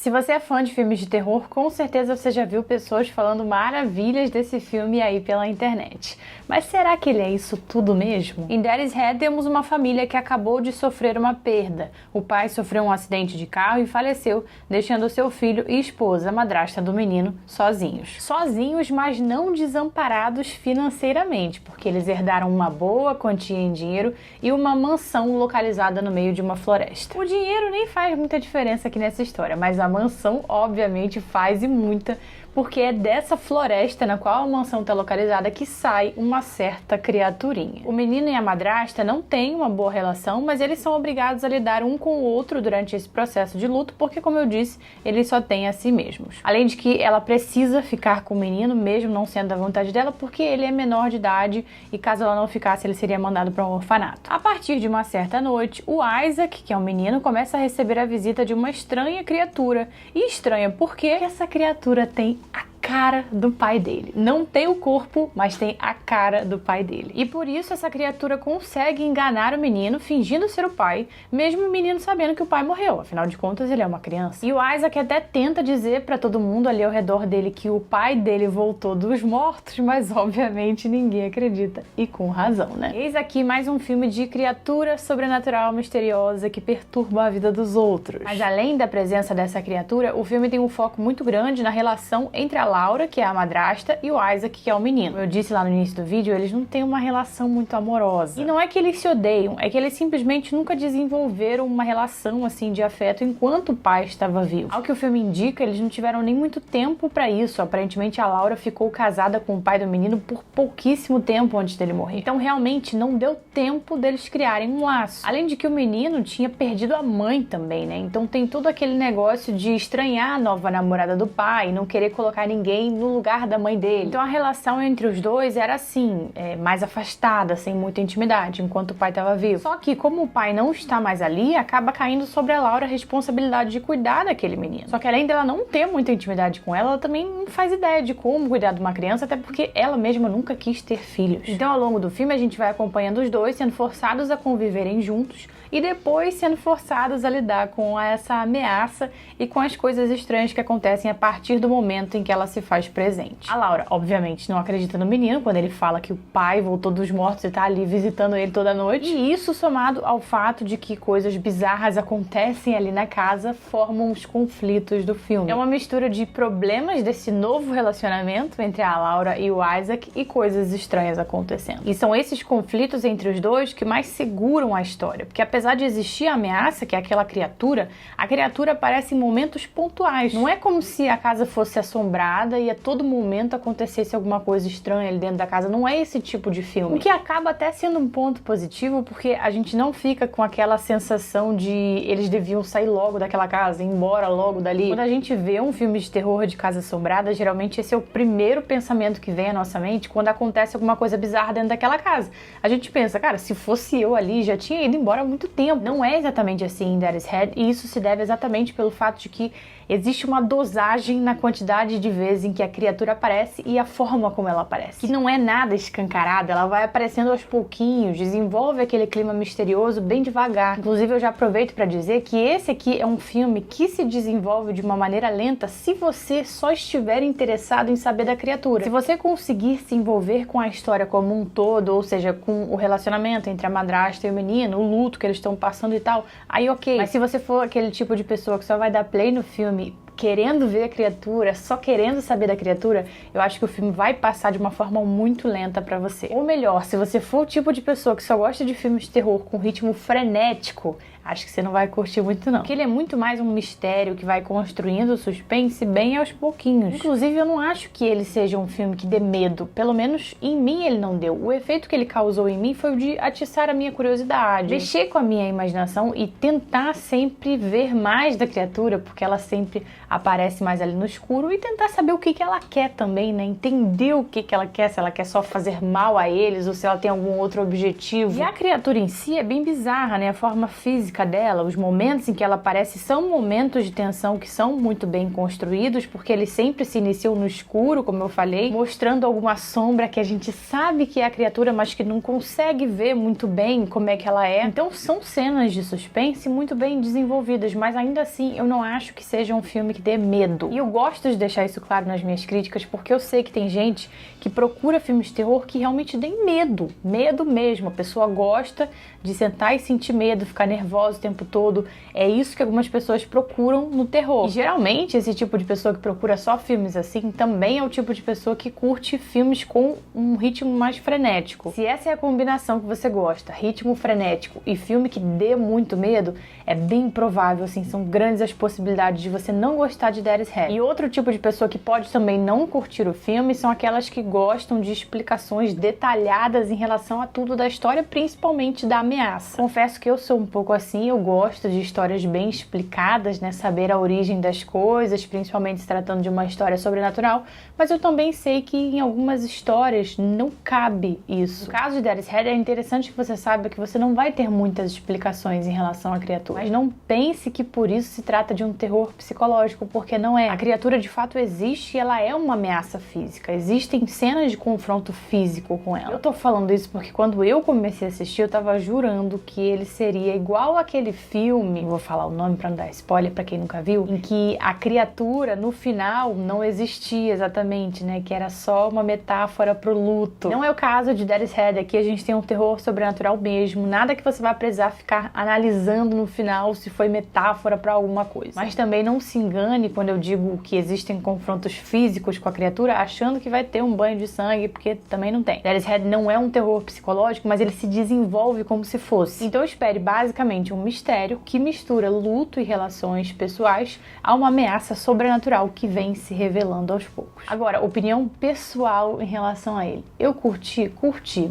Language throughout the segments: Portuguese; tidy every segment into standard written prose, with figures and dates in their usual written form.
Se você é fã de filmes de terror, com certeza você já viu pessoas falando maravilhas desse filme aí pela internet. Mas será que ele é isso tudo mesmo? Em Daddy's Head temos uma família que acabou de sofrer uma perda. O pai sofreu um acidente de carro e faleceu, deixando seu filho e esposa, a madrasta do menino, sozinhos. Sozinhos, mas não desamparados financeiramente, porque eles herdaram uma boa quantia em dinheiro e uma mansão localizada no meio de uma floresta. O dinheiro nem faz muita diferença aqui nessa história, mas a mansão obviamente faz e muita, porque é dessa floresta na qual a mansão está localizada que sai uma certa criaturinha. O menino e a madrasta não têm uma boa relação, mas eles são obrigados a lidar um com o outro durante esse processo de luto, porque, como eu disse, eles só têm a si mesmos. Além de que ela precisa ficar com o menino, mesmo não sendo da vontade dela, porque ele é menor de idade e caso ela não ficasse, ele seria mandado para um orfanato. A partir de uma certa noite, o Isaac, que é um menino, começa a receber a visita de uma estranha criatura. E estranha porque essa criatura tem a cara do pai dele. Não tem o corpo, mas tem a cara do pai dele. E por isso essa criatura consegue enganar o menino, fingindo ser o pai, mesmo o menino sabendo que o pai morreu. Afinal de contas, ele é uma criança. E o Isaac até tenta dizer pra todo mundo ali ao redor dele que o pai dele voltou dos mortos, mas obviamente ninguém acredita. E com razão, né? Eis aqui mais um filme de criatura sobrenatural misteriosa que perturba a vida dos outros. Mas além da presença dessa criatura, o filme tem um foco muito grande na relação entre a Laura, que é a madrasta, e o Isaac, que é o menino. Como eu disse lá no início do vídeo, eles não têm uma relação muito amorosa. E não é que eles se odeiam, é que eles simplesmente nunca desenvolveram uma relação assim de afeto enquanto o pai estava vivo. Ao que o filme indica, eles não tiveram nem muito tempo para isso. Aparentemente a Laura ficou casada com o pai do menino por pouquíssimo tempo antes dele morrer. Então realmente não deu tempo deles criarem um laço. Além de que o menino tinha perdido a mãe também, né? Então tem todo aquele negócio de estranhar a nova namorada do pai, não querer colocar ninguém no lugar da mãe dele. Então a relação entre os dois era assim, mais afastada, sem muita intimidade, enquanto o pai estava vivo. Só que como o pai não está mais ali, acaba caindo sobre a Laura a responsabilidade de cuidar daquele menino. Só que além dela não ter muita intimidade com ela também não faz ideia de como cuidar de uma criança, até porque ela mesma nunca quis ter filhos. Então ao longo do filme a gente vai acompanhando os dois sendo forçados a conviverem juntos e depois sendo forçados a lidar com essa ameaça e com as coisas estranhas que acontecem a partir do momento em que ela se faz presente. A Laura, obviamente, não acredita no menino quando ele fala que o pai voltou dos mortos e tá ali visitando ele toda noite. E isso, somado ao fato de que coisas bizarras acontecem ali na casa, formam os conflitos do filme. É uma mistura de problemas desse novo relacionamento entre a Laura e o Isaac e coisas estranhas acontecendo. E são esses conflitos entre os dois que mais seguram a história, porque apesar de existir a ameaça, que é aquela criatura, a criatura aparece em momentos pontuais. Não é como se a casa fosse assombrada e a todo momento acontecesse alguma coisa estranha ali dentro da casa. Não é esse tipo de filme. O que acaba até sendo um ponto positivo, porque a gente não fica com aquela sensação de eles deviam sair logo daquela casa, ir embora logo dali. Quando a gente vê um filme de terror de casa assombrada, geralmente esse é o primeiro pensamento que vem à nossa mente quando acontece alguma coisa bizarra dentro daquela casa. A gente pensa, cara, se fosse eu ali, já tinha ido embora há muito tempo. Não é exatamente assim em Daddy's Head, e isso se deve exatamente pelo fato de que existe uma dosagem na quantidade de vezes em que a criatura aparece e a forma como ela aparece. Que não é nada escancarada, ela vai aparecendo aos pouquinhos, desenvolve aquele clima misterioso bem devagar. Inclusive eu já aproveito para dizer que esse aqui é um filme que se desenvolve de uma maneira lenta se você só estiver interessado em saber da criatura. Se você conseguir se envolver com a história como um todo, ou seja, com o relacionamento entre a madrasta e o menino, o luto que eles estão passando e tal, aí ok. Mas se você for aquele tipo de pessoa que só vai dar play no filme querendo ver a criatura, só querendo saber da criatura, eu acho que o filme vai passar de uma forma muito lenta pra você. Ou melhor, se você for o tipo de pessoa que só gosta de filmes de terror com ritmo frenético, acho que você não vai curtir muito não. Porque ele é muito mais um mistério que vai construindo o suspense bem aos pouquinhos. Inclusive, eu não acho que ele seja um filme que dê medo. Pelo menos em mim ele não deu. O efeito que ele causou em mim foi o de atiçar a minha curiosidade, mexer com a minha imaginação e tentar sempre ver mais da criatura, porque ela sempre aparece mais ali no escuro, e tentar saber o que ela quer também, né? Entender o que ela quer, se ela quer só fazer mal a eles ou se ela tem algum outro objetivo. E a criatura em si é bem bizarra, né? A forma física física dela, os momentos em que ela aparece são momentos de tensão que são muito bem construídos, porque eles sempre se iniciam no escuro, como eu falei, mostrando alguma sombra que a gente sabe que é a criatura, mas que não consegue ver muito bem como é que ela é. Então são cenas de suspense muito bem desenvolvidas, mas ainda assim eu não acho que seja um filme que dê medo. E eu gosto de deixar isso claro nas minhas críticas, porque eu sei que tem gente que procura filmes de terror que realmente dêem medo, medo mesmo. A pessoa gosta de sentar e sentir medo, ficar nervosa o tempo todo. É isso que algumas pessoas procuram no terror. E geralmente esse tipo de pessoa que procura só filmes assim também é o tipo de pessoa que curte filmes com um ritmo mais frenético. Se essa é a combinação que você gosta, ritmo frenético e filme que dê muito medo, é bem provável, assim, são grandes as possibilidades de você não gostar de Dead is Head. E outro tipo de pessoa que pode também não curtir o filme são aquelas que gostam de explicações detalhadas em relação a tudo da história, principalmente da ameaça. Confesso que eu sou um pouco assim, eu gosto de histórias bem explicadas, né, saber a origem das coisas, principalmente se tratando de uma história sobrenatural, mas eu também sei que em algumas histórias não cabe isso. No caso de Dead is Head é interessante que você saiba que você não vai ter muitas explicações em relação à criatura, mas não pense que por isso se trata de um terror psicológico, porque não é. A criatura de fato existe e ela é uma ameaça física. Existem cenas de confronto físico com ela. Eu tô falando isso porque quando eu comecei a assistir, eu tava jurando que ele seria igual aquele filme, vou falar o nome pra não dar spoiler pra quem nunca viu, em que a criatura no final não existia exatamente, né? Que era só uma metáfora pro luto. Não é o caso de Dead is Head. Aqui a gente tem um terror sobrenatural mesmo. Nada que você vai precisar ficar analisando no final se foi metáfora pra alguma coisa. Mas também não se engane quando eu digo que existem confrontos físicos com a criatura, achando que vai ter um banho de sangue, porque também não tem. Dead is Head não é um terror psicológico, mas ele se desenvolve como se fosse. Então espere basicamente um mistério que mistura luto e relações pessoais a uma ameaça sobrenatural que vem se revelando aos poucos. Agora, opinião pessoal em relação a ele. Eu curti,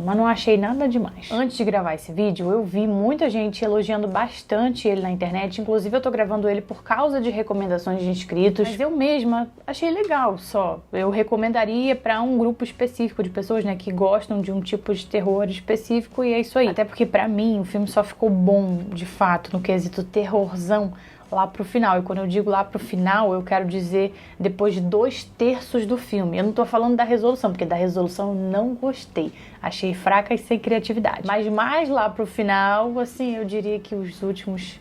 mas não achei nada demais. Antes de gravar esse vídeo, eu vi muita gente elogiando bastante ele na internet, inclusive eu tô gravando ele por causa de recomendações de inscritos, mas eu mesma achei legal só. Eu recomendaria pra um grupo específico de pessoas, né, que gostam de um tipo de terror específico, e é isso aí. Até porque pra mim o filme só ficou bom, de fato, no quesito terrorzão, lá pro final. E quando eu digo lá pro final, eu quero dizer depois de 2/3 do filme. Eu não tô falando da resolução, porque da resolução eu não gostei. Achei fraca e sem criatividade. Mas mais lá pro final, assim, eu diria que os últimos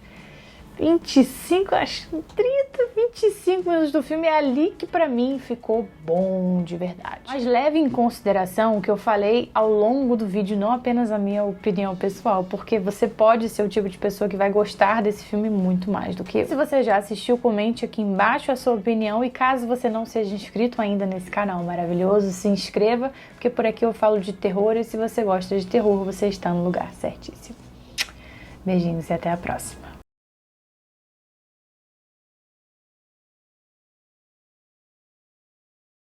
25, acho 30, 25 minutos do filme é ali que pra mim ficou bom de verdade. Mas leve em consideração o que eu falei ao longo do vídeo, não apenas a minha opinião pessoal, porque você pode ser o tipo de pessoa que vai gostar desse filme muito mais do que eu. Se você já assistiu, comente aqui embaixo a sua opinião, e caso você não seja inscrito ainda nesse canal maravilhoso, se inscreva, porque por aqui eu falo de terror, e se você gosta de terror, você está no lugar certíssimo. Beijinhos e até a próxima.